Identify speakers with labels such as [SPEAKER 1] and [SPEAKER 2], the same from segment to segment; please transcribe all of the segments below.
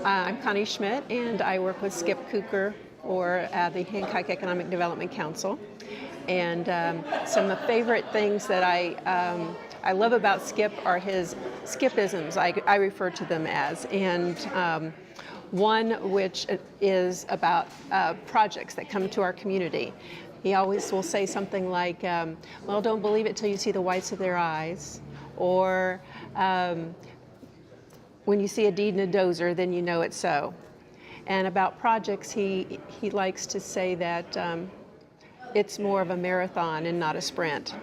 [SPEAKER 1] I'm Connie Schmidt, and I work with Skip Cooker or the Hancock Economic Development Council. And some of the favorite things that I love about Skip are his Skipisms, I refer to them as. And one which is about projects that come to our community. He always will say something like, well, don't believe it till you see the whites of their eyes, or when you see a deed in a dozer, then you know it's so. And about projects, he likes to say that it's more of a marathon and not a sprint.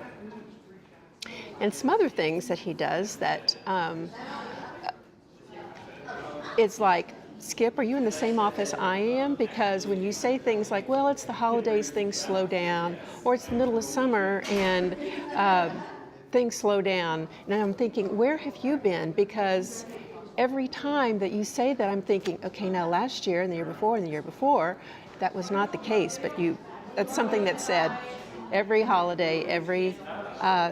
[SPEAKER 1] And some other things that he does that it's like, Skip, are you in the same office I am? Because when you say things like, well, it's the holidays, things slow down, or it's the middle of summer and things slow down. And I'm thinking, where have you been? Because every time that you say that, I'm thinking, okay, now last year and the year before and the year before, that was not the case, but that's something that's said every holiday, every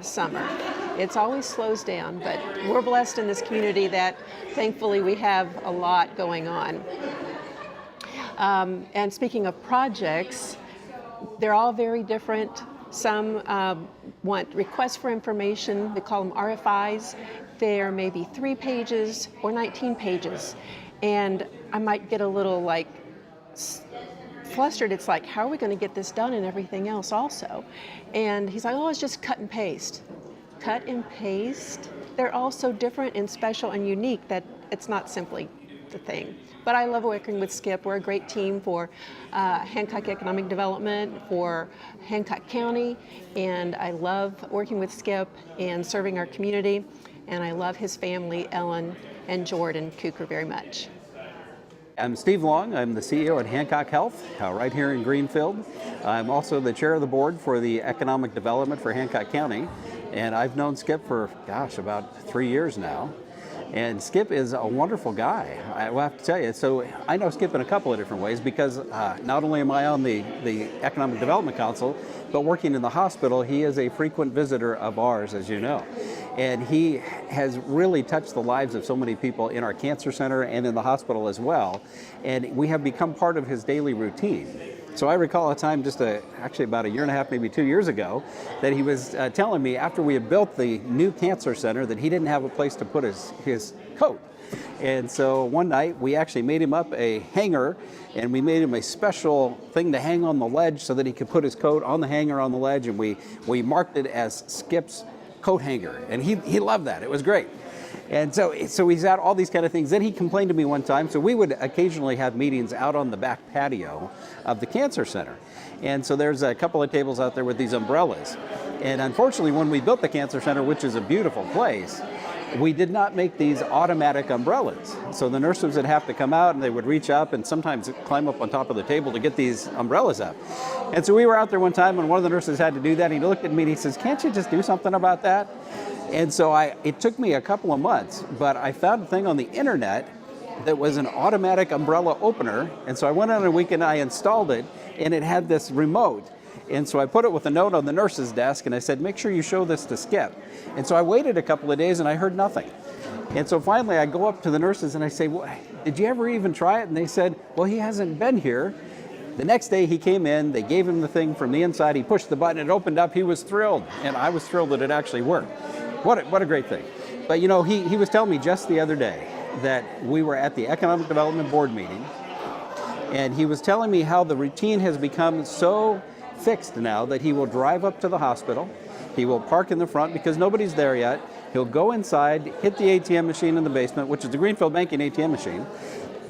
[SPEAKER 1] summer. It's always slows down, but we're blessed in this community that thankfully we have a lot going on. And speaking of projects, they're all very different. Some want requests for information, they call them RFIs. There may be 3 pages or 19 pages. And I might get a little like flustered. It's like, how are we going to get this done and everything else also? And he's like, oh, it's just cut and paste. Cut and paste. They're all so different and special and unique that it's not simply the thing. But I love working with Skip. We're a great team for Hancock Economic Development, for Hancock County, and I love working with Skip and serving our community, and I love his family, Ellen and Jordan Cooker, very much.
[SPEAKER 2] I'm Steve Long. I'm the CEO at Hancock Health, right here in Greenfield. I'm also the chair of the board for the economic development for Hancock County, and I've known Skip for, about 3 years now. And Skip is a wonderful guy, I will have to tell you. So I know Skip in a couple of different ways because not only am I on the Economic Development Council, but working in the hospital, he is a frequent visitor of ours, as you know. And he has really touched the lives of so many people in our cancer center and in the hospital as well. And we have become part of his daily routine. So I recall a time actually about 1.5 years, maybe 2 years ago, that he was telling me after we had built the new cancer center that he didn't have a place to put his coat. And so one night we actually made him up a hanger, and we made him a special thing to hang on the ledge so that he could put his coat on the hanger on the ledge, and we marked it as Skip's coat hanger, and he loved that. It was great. And so he's out all these kind of things. Then he complained to me one time, so we would occasionally have meetings out on the back patio of the cancer center. And so there's a couple of tables out there with these umbrellas. And unfortunately, when we built the cancer center, which is a beautiful place, we did not make these automatic umbrellas. So the nurses would have to come out and they would reach up and sometimes climb up on top of the table to get these umbrellas up. And so we were out there one time and one of the nurses had to do that. He looked at me and he says, can't you just do something about that? And so it took me a couple of months, but I found a thing on the internet that was an automatic umbrella opener. And so I went on a weekend, I installed it, and it had this remote. And so I put it with a note on the nurse's desk, and I said, make sure you show this to Skip. And so I waited a couple of days, and I heard nothing. And so finally, I go up to the nurses, and I say, well, did you ever even try it? And they said, well, he hasn't been here. The next day he came in, they gave him the thing from the inside, he pushed the button, it opened up, he was thrilled. And I was thrilled that it actually worked. What a great thing. But he was telling me just the other day that we were at the Economic Development Board meeting, and he was telling me how the routine has become so fixed now that he will drive up to the hospital, he will park in the front because nobody's there yet, he'll go inside, hit the ATM machine in the basement, which is the Greenfield Banking ATM machine,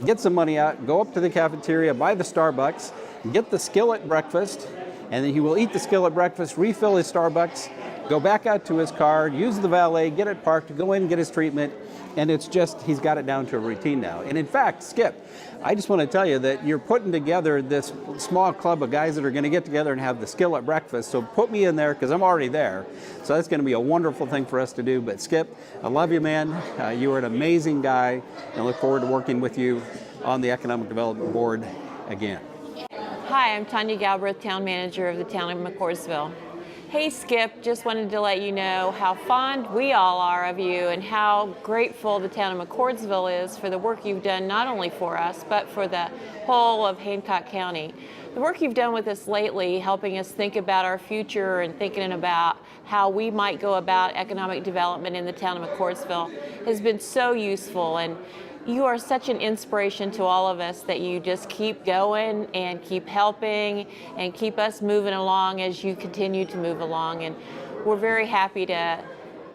[SPEAKER 2] get some money out, go up to the cafeteria, buy the Starbucks, get the skillet breakfast, and then he will eat the skillet breakfast, refill his Starbucks, go back out to his car, use the valet, get it parked, go in, get his treatment, and it's just, he's got it down to a routine now. And in fact, Skip, I just want to tell you that you're putting together this small club of guys that are going to get together and have the skillet breakfast, so put me in there because I'm already there. So that's going to be a wonderful thing for us to do. But Skip, I love you, man. You are an amazing guy, and look forward to working with you on the Economic Development Board again.
[SPEAKER 3] Hi, I'm Tanya Galbraith, Town Manager of the Town of McCoursville. Hey Skip, just wanted to let you know how fond we all are of you and how grateful the town of McCordsville is for the work you've done not only for us, but for the whole of Hancock County. The work you've done with us lately, helping us think about our future and thinking about how we might go about economic development in the town of McCordsville, has been so useful. And you are such an inspiration to all of us that you just keep going and keep helping and keep us moving along as you continue to move along. And we're very happy to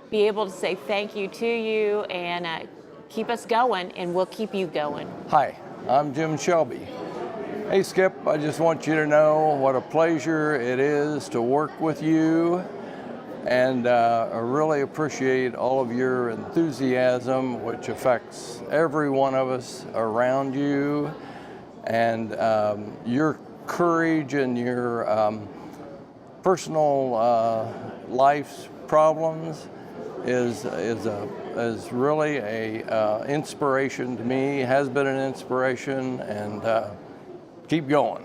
[SPEAKER 3] be able to say thank you to you and keep us going, and we'll keep you going.
[SPEAKER 4] Hi, I'm Jim Shelby. Hey Skip, I just want you to know what a pleasure it is to work with you, and I really appreciate all of your enthusiasm, which affects every one of us around you, and your courage and your personal life's problems is really a inspiration to me, has been an inspiration, and keep going.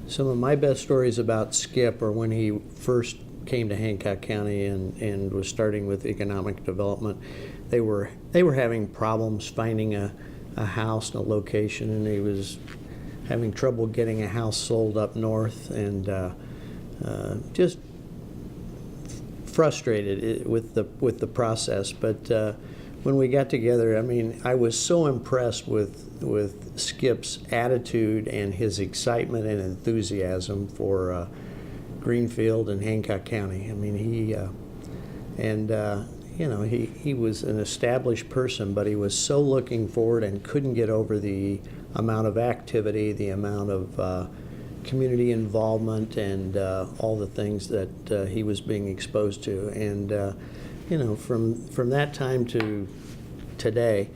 [SPEAKER 5] Some of my best stories about Skip are when he first came to Hancock County and was starting with economic development. They were having problems finding a house and a location, and he was having trouble getting a house sold up north, and just frustrated with the process. But when we got together, I mean, I was so impressed with Skip's attitude and his excitement and enthusiasm for Greenfield and Hancock County. I mean, he was an established person, but he was so looking forward and couldn't get over the amount of activity, the amount of community involvement, and all the things that he was being exposed to. And from that time to today,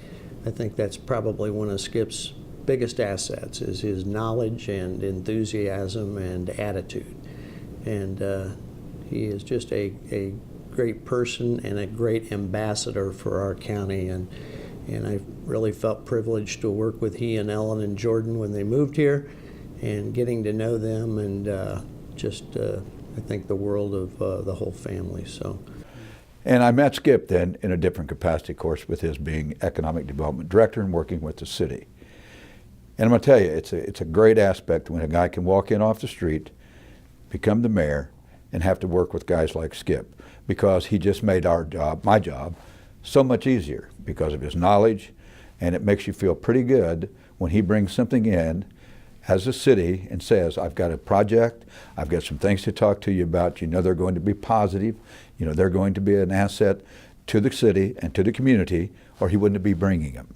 [SPEAKER 5] I think that's probably one of Skip's biggest assets, is his knowledge and enthusiasm and attitude. And he is just a great person and a great ambassador for our county. And I really felt privileged to work with he and Ellen and Jordan when they moved here, and getting to know them, and I think the world of the whole family. So.
[SPEAKER 6] And I met Skip then in a different capacity, of course, with his being Economic Development Director and working with the city. And I'm going to tell you, it's a great aspect when a guy can walk in off the street, become the mayor, and have to work with guys like Skip, because he just made our job, my job, so much easier because of his knowledge, and it makes you feel pretty good when he brings something in as a city and says, I've got a project, I've got some things to talk to you about, they're going to be positive, they're going to be an asset to the city and to the community, or he wouldn't be bringing them.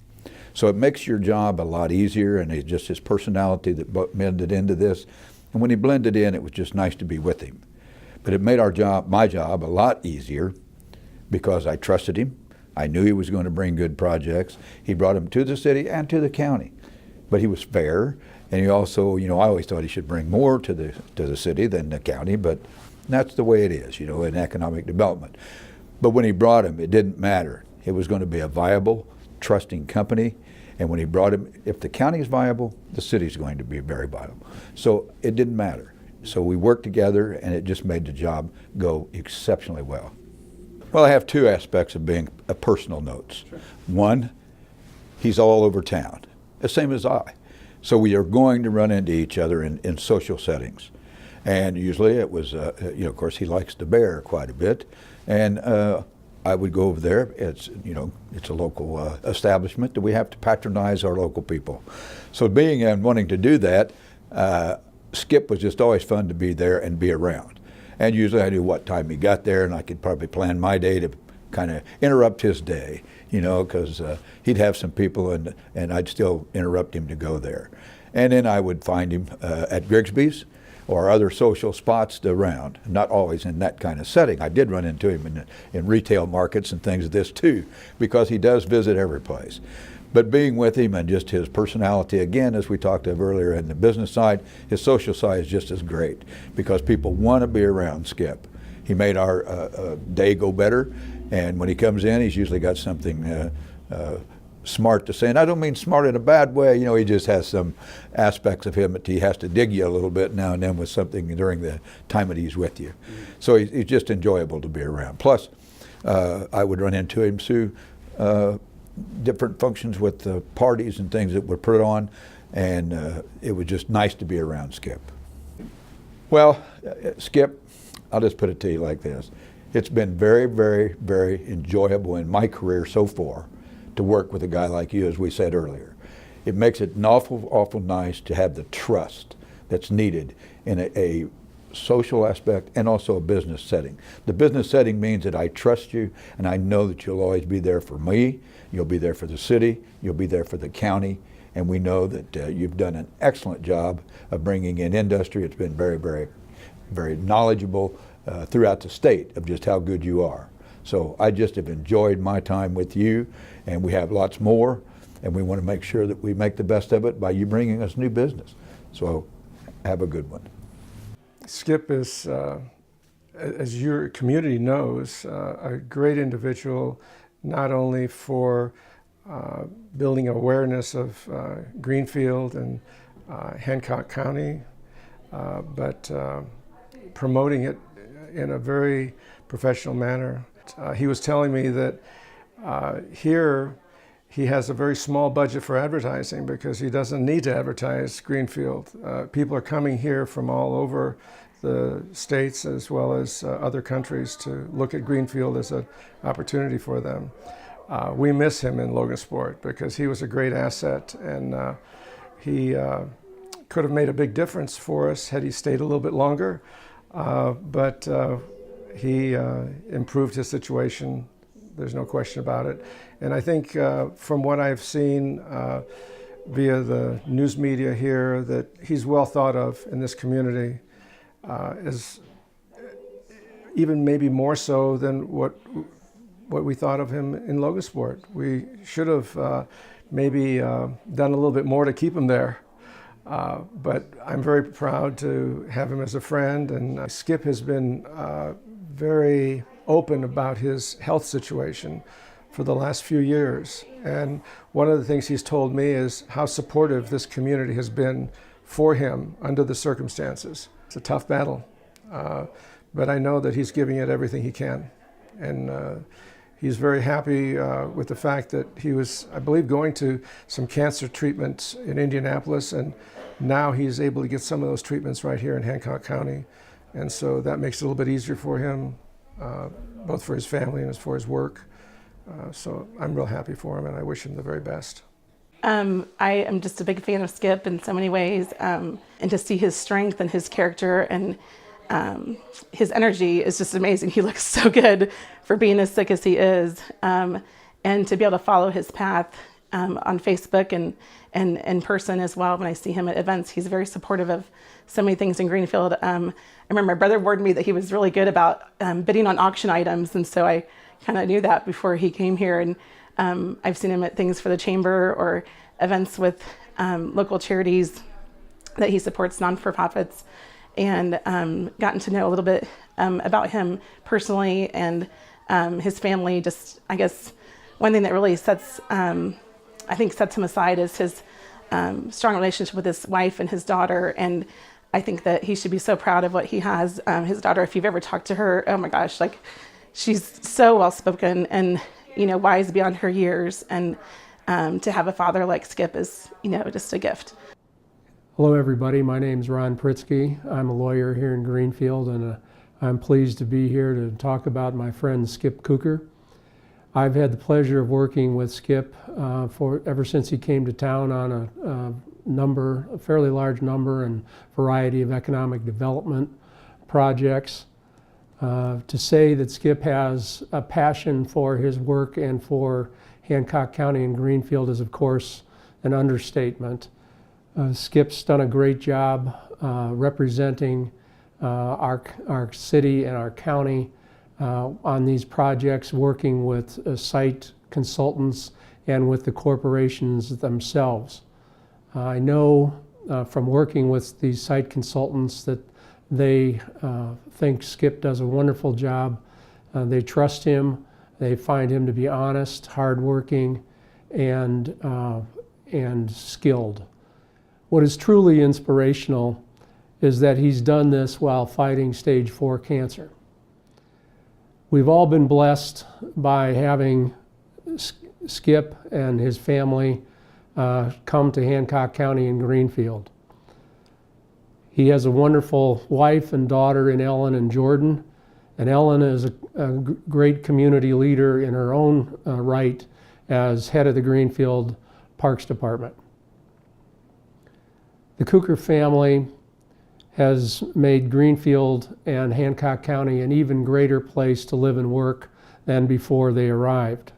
[SPEAKER 6] So it makes your job a lot easier, and it's just his personality that blended into this. And when he blended in, it was just nice to be with him. But it made my job a lot easier, because I trusted him. I knew he was going to bring good projects. He brought them to the city and to the county. But he was fair, and he also, I always thought he should bring more to the city than the county, but that's the way it is, in economic development. But when he brought him, it didn't matter. It was going to be a viable, trusting company. And when he brought him, if the county is viable, the city's going to be very viable. So it didn't matter. So we worked together, and it just made the job go exceptionally well. Well, I have two aspects of being a personal notes. Sure. One, he's all over town, the same as I. So we are going to run into each other in social settings. And usually it was, of course, he likes the bear quite a bit. And I would go over there. It's a local establishment that we have to patronize our local people. So being and wanting to do that, Skip was just always fun to be there and be around. And usually I knew what time he got there, and I could probably plan my day to kind of interrupt his day, because he'd have some people, and I'd still interrupt him to go there. And then I would find him at Grigsby's or other social spots around, not always in that kind of setting. I did run into him in retail markets and things of this too, because he does visit every place. But being with him and just his personality, again, as we talked of earlier in the business side, his social side is just as great, because people want to be around Skip. He made our day go better, and when he comes in, he's usually got something smart to say, and I don't mean smart in a bad way. You know, he just has some aspects of him that he has to dig you a little bit now and then with something during the time that he's with you. So he's just enjoyable to be around. Plus, I would run into him through different functions with the parties and things that were put on, and it was just nice to be around Skip. Well, Skip, I'll just put it to you like this. It's been very, very, very enjoyable in my career so far to work with a guy like you, as we said earlier. It makes it an awful, awful nice to have the trust that's needed in a social aspect and also a business setting. The business setting means that I trust you and I know that you'll always be there for me, you'll be there for the city, you'll be there for the county, and we know that you've done an excellent job of bringing in industry. It's been very, very, very knowledgeable throughout the state of just how good you are. So I just have enjoyed my time with you, and we have lots more, and we want to make sure that we make the best of it by you bringing us new business. So have a good one.
[SPEAKER 7] Skip is, as your community knows, a great individual, not only for building awareness of Greenfield and Hancock County, but promoting it in a very professional manner. He was telling me that here he has a very small budget for advertising because he doesn't need to advertise Greenfield. People are coming here from all over the states as well as other countries to look at Greenfield as an opportunity for them. We miss him in Logansport because he was a great asset, and he could have made a big difference for us had he stayed a little bit longer, but he improved his situation. There's no question about it. And I think from what I've seen via the news media here, that he's well thought of in this community, as even maybe more so than what we thought of him in Logansport. We should have maybe done a little bit more to keep him there. But I'm very proud to have him as a friend, and Skip has been very open about his health situation for the last few years. And one of the things he's told me is how supportive this community has been for him under the circumstances. It's a tough battle, but I know that he's giving it everything he can. And he's very happy with the fact that he was, I believe, going to some cancer treatments in Indianapolis, and now he's able to get some of those treatments right here in Hancock County. And so that makes it a little bit easier for him, both for his family and for his work. So I'm real happy for him, and I wish him the very best.
[SPEAKER 8] I am just a big fan of Skip in so many ways, and to see his strength and his character and his energy is just amazing. He looks so good for being as sick as he is, and to be able to follow his path on Facebook and in person as well. When I see him at events, he's very supportive of so many things in Greenfield. I remember my brother warned me that he was really good about bidding on auction items, and so I kind of knew that before he came here. And I've seen him at things for the chamber or events with local charities that he supports, non-for-profits, and gotten to know a little bit about him personally and his family. Just, I guess, one thing that really sets him aside is his strong relationship with his wife and his daughter. And I think that he should be so proud of what he has. His daughter, if you've ever talked to her, oh my gosh, like, she's so well-spoken and, wise beyond her years. And to have a father like Skip is, just a gift.
[SPEAKER 9] Hello everybody, my name is Ron Pritzky. I'm a lawyer here in Greenfield, and I'm pleased to be here to talk about my friend Skip Cooker. I've had the pleasure of working with Skip ever since he came to town on a fairly large number and variety of economic development projects. To say that Skip has a passion for his work and for Hancock County and Greenfield is, of course, an understatement. Skip's done a great job representing our city and our county on these projects, working with site consultants and with the corporations themselves. I know from working with these site consultants that they think Skip does a wonderful job. They trust him. They find him to be honest, hardworking, and skilled. What is truly inspirational is that he's done this while fighting stage 4 cancer. We've all been blessed by having Skip and his family come to Hancock County in Greenfield. He has a wonderful wife and daughter in Ellen and Jordan, and Ellen is a great community leader in her own right as head of the Greenfield Parks Department. The Cooker family has made Greenfield and Hancock County an even greater place to live and work than before they arrived.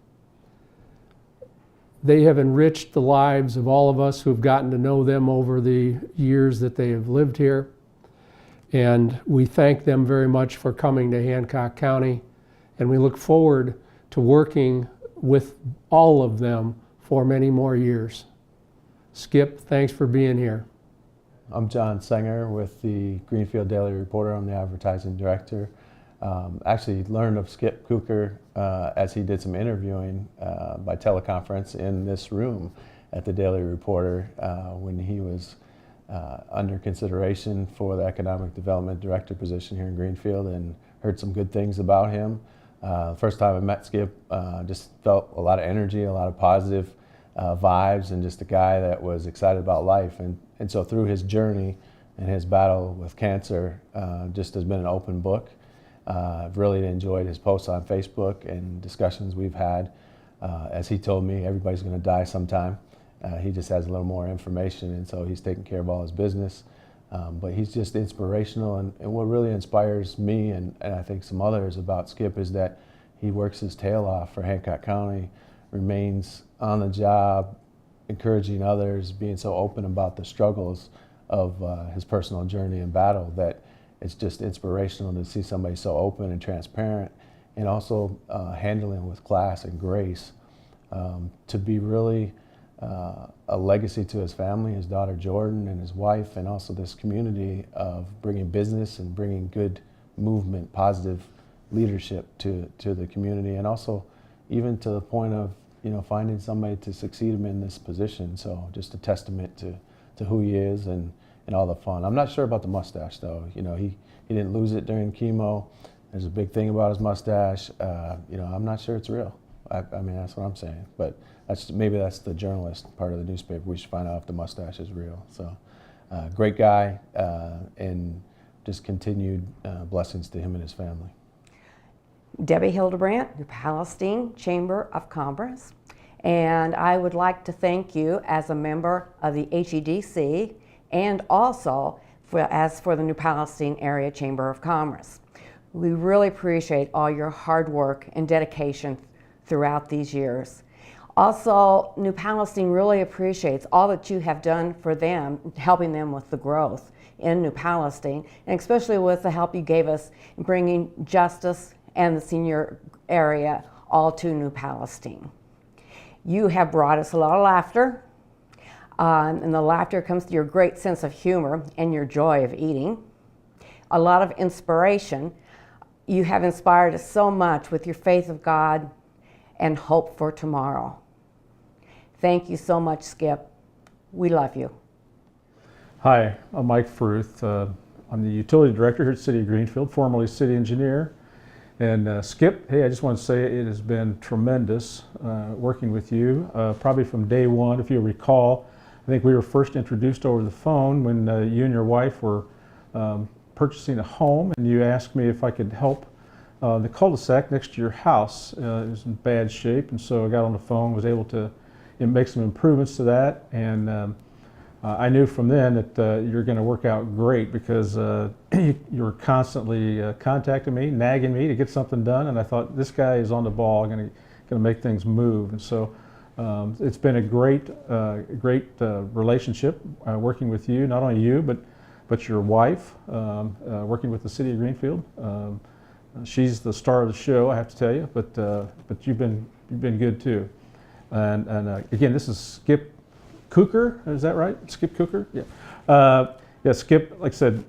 [SPEAKER 9] They have enriched the lives of all of us who've gotten to know them over the years that they have lived here. And we thank them very much for coming to Hancock County. And we look forward to working with all of them for many more years. Skip, thanks for being here.
[SPEAKER 10] I'm John Sanger with the Greenfield Daily Reporter. I'm the advertising director. Actually learned of Skip Cooker as he did some interviewing by teleconference in this room at the Daily Reporter when he was under consideration for the Economic Development Director position here in Greenfield, and heard some good things about him. First time I met Skip, just felt a lot of energy, a lot of positive vibes, and just a guy that was excited about life. And so through his journey and his battle with cancer, just has been an open book. I've really enjoyed his posts on Facebook and discussions we've had. As he told me, everybody's going to die sometime. He just has a little more information, and so he's taking care of all his business. But he's just inspirational, and what really inspires me and I think some others about Skip is that he works his tail off for Hancock County, remains on the job, encouraging others, being so open about the struggles of his personal journey and battle, that it's just inspirational to see somebody so open and transparent, and also handling with class and grace, to be really a legacy to his family, his daughter Jordan and his wife, and also this community of bringing business and bringing good movement, positive leadership to the community, and also even to the point of finding somebody to succeed him in this position. So just a testament to who he is and all the fun. I'm not sure about the mustache though. He didn't lose it during chemo. There's a big thing about his mustache. I'm not sure it's real. I mean, that's what I'm saying. But maybe that's the journalist part of the newspaper. We should find out if the mustache is real. So great guy, and just continued blessings to him and his family.
[SPEAKER 11] Debbie Hildebrandt, New Palestine Chamber of Commerce, and I would like to thank you as a member of the HEDC and also for the New Palestine Area Chamber of Commerce. We really appreciate all your hard work and dedication throughout these years. Also, New Palestine really appreciates all that you have done for them, helping them with the growth in New Palestine, and especially with the help you gave us in bringing justice and the senior area all to New Palestine. You have brought us a lot of laughter, and the laughter comes to your great sense of humor and your joy of eating. A lot of inspiration. You have inspired us so much with your faith of God and hope for tomorrow. Thank you so much, Skip. We love you.
[SPEAKER 12] Hi, I'm Mike Fruth. I'm the utility director here at City of Greenfield, formerly city engineer. And Skip, hey, I just want to say it has been tremendous working with you, probably from day one. If you recall, I think we were first introduced over the phone when you and your wife were purchasing a home, and you asked me if I could help the cul-de-sac next to your house. It was in bad shape, and so I got on the phone, was able to make some improvements to that, and I knew from then that you're going to work out great, because you were constantly contacting me, nagging me to get something done, and I thought, this guy is on the ball, going to make things move. And so it's been a great relationship working with you, not only you, but your wife, working with the City of Greenfield. She's the star of the show, I have to tell you, but you've been good too. And again, this is Skip Cooker, is that right? Skip Cooker? Yeah. Yeah, Skip, like I said,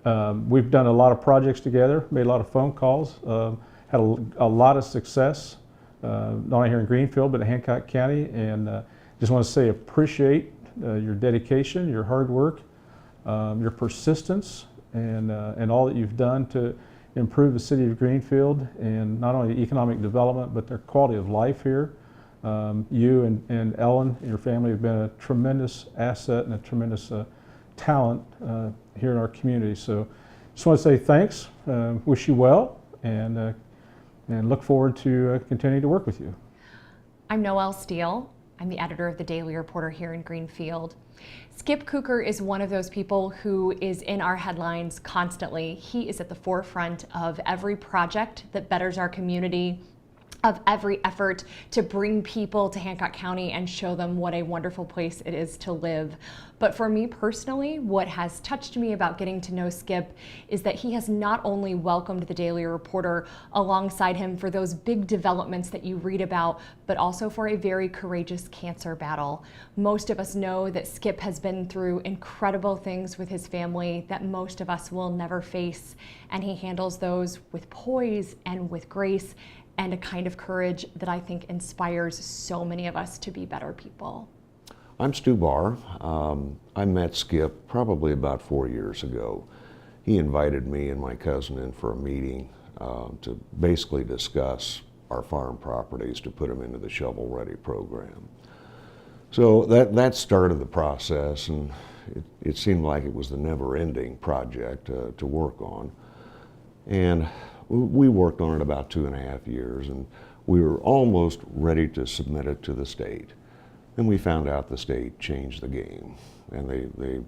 [SPEAKER 12] we've done a lot of projects together, made a lot of phone calls, had a lot of success, not only here in Greenfield, but in Hancock County. And just want to say appreciate your dedication, your hard work, your persistence, and all that you've done to improve the city of Greenfield and not only economic development but their quality of life here. You and Ellen and your family have been a tremendous asset and a tremendous talent here in our community. So just want to say thanks, wish you well, and look forward to continuing to work with you.
[SPEAKER 13] I'm Noelle Steele. I'm the editor of the Daily Reporter here in Greenfield. Skip Cooker is one of those people who is in our headlines constantly. He is at the forefront of every project that betters our community, of every effort to bring people to Hancock County and show them what a wonderful place it is to live. But for me personally, what has touched me about getting to know Skip is that he has not only welcomed the Daily Reporter alongside him for those big developments that you read about, but also for a very courageous cancer battle. Most of us know that Skip has been through incredible things with his family that most of us will never face, and he handles those with poise and with grace and a kind of courage that I think inspires so many of us to be better people.
[SPEAKER 14] I'm Stu Barr. I met Skip probably about 4 years ago. He invited me and my cousin in for a meeting to basically discuss our farm properties to put them into the Shovel Ready program. So that started the process, and it seemed like it was the never-ending project to work on. And we worked on it about 2.5 years, and we were almost ready to submit it to the state. Then we found out the state changed the game, and they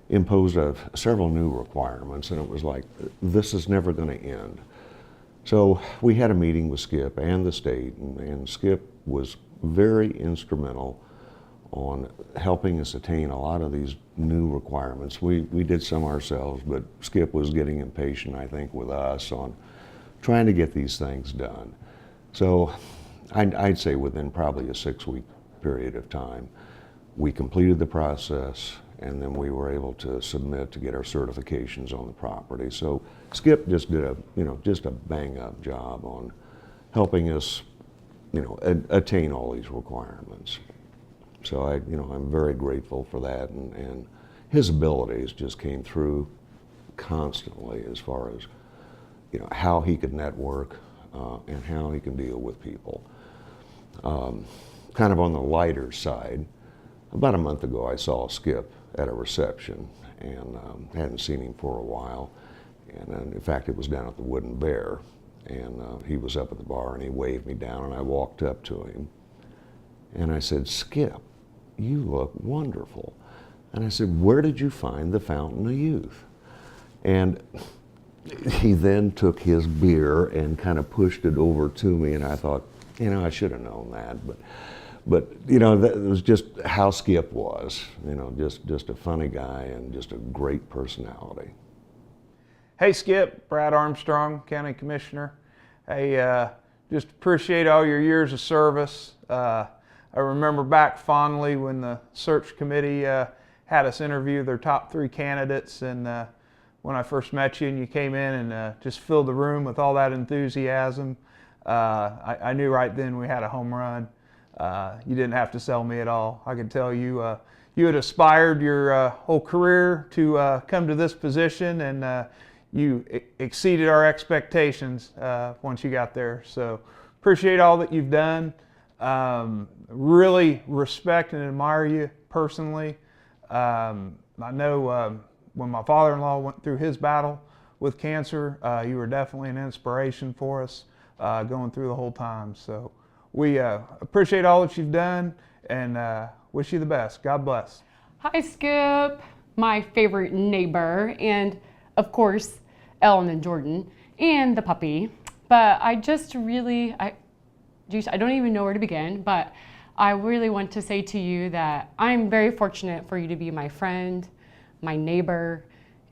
[SPEAKER 14] imposed several new requirements, and it was like, this is never going to end. So we had a meeting with Skip and the state, and Skip was very instrumental on helping us attain a lot of these new requirements. We did some ourselves, but Skip was getting impatient, I think, with us on trying to get these things done. So I'd say within probably a 6-week period of time, we completed the process, and then we were able to submit to get our certifications on the property. So Skip just did a bang-up job on helping us, attain all these requirements. So I'm very grateful for that, and his abilities just came through constantly as far as how he could network and how he can deal with people. Kind of on the lighter side, about a month ago I saw Skip at a reception, and hadn't seen him for a while, and in fact it was down at the Wooden Bear, and he was up at the bar and he waved me down, and I walked up to him and I said, "Skip, you look wonderful." And I said, "Where did you find the Fountain of Youth?" And he then took his beer and kind of pushed it over to me, and I thought, I should have known that, but that was just how Skip was, just a funny guy and just a great personality.
[SPEAKER 15] Hey Skip, Brad Armstrong, County Commissioner. Hey, just appreciate all your years of service. I remember back fondly when the search committee had us interview their top 3 candidates, and when I first met you and you came in and just filled the room with all that enthusiasm, I knew right then we had a home run. You didn't have to sell me at all. I could tell you you had aspired your whole career to come to this position, and you exceeded our expectations once you got there. So appreciate all that you've done. Really respect and admire you personally. I know when my father-in-law went through his battle with cancer, you were definitely an inspiration for us going through the whole time. So we appreciate all that you've done, and wish you the best. God bless.
[SPEAKER 16] Hi Skip, my favorite neighbor, and of course Ellen and Jordan and the puppy. But I just really, I don't even know where to begin, but I really want to say to you that I'm very fortunate for you to be my friend, my neighbor,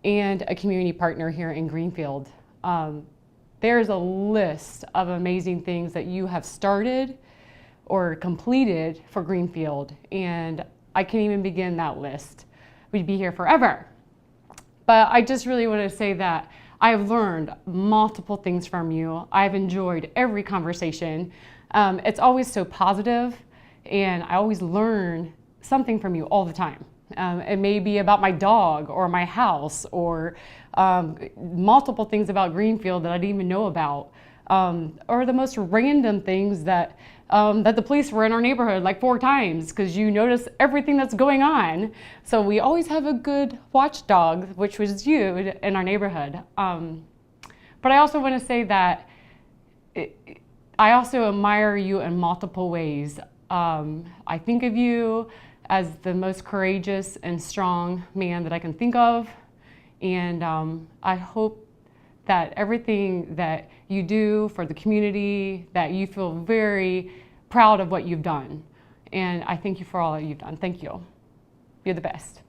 [SPEAKER 16] and a community partner here in Greenfield. There's a list of amazing things that you have started or completed for Greenfield, and I can't even begin that list. We'd be here forever. But I just really want to say that I have learned multiple things from you. I've enjoyed every conversation. It's always so positive, and I always learn something from you all the time. It may be about my dog or my house or multiple things about Greenfield that I didn't even know about, or the most random things that the police were in our neighborhood like 4 times because you notice everything that's going on. So we always have a good watchdog, which was you in our neighborhood. But I also want to say that I also admire you in multiple ways. I think of you as the most courageous and strong man that I can think of. And I hope that everything that you do for the community, that you feel very proud of what you've done. And I thank you for all that you've done. Thank you. You're the best.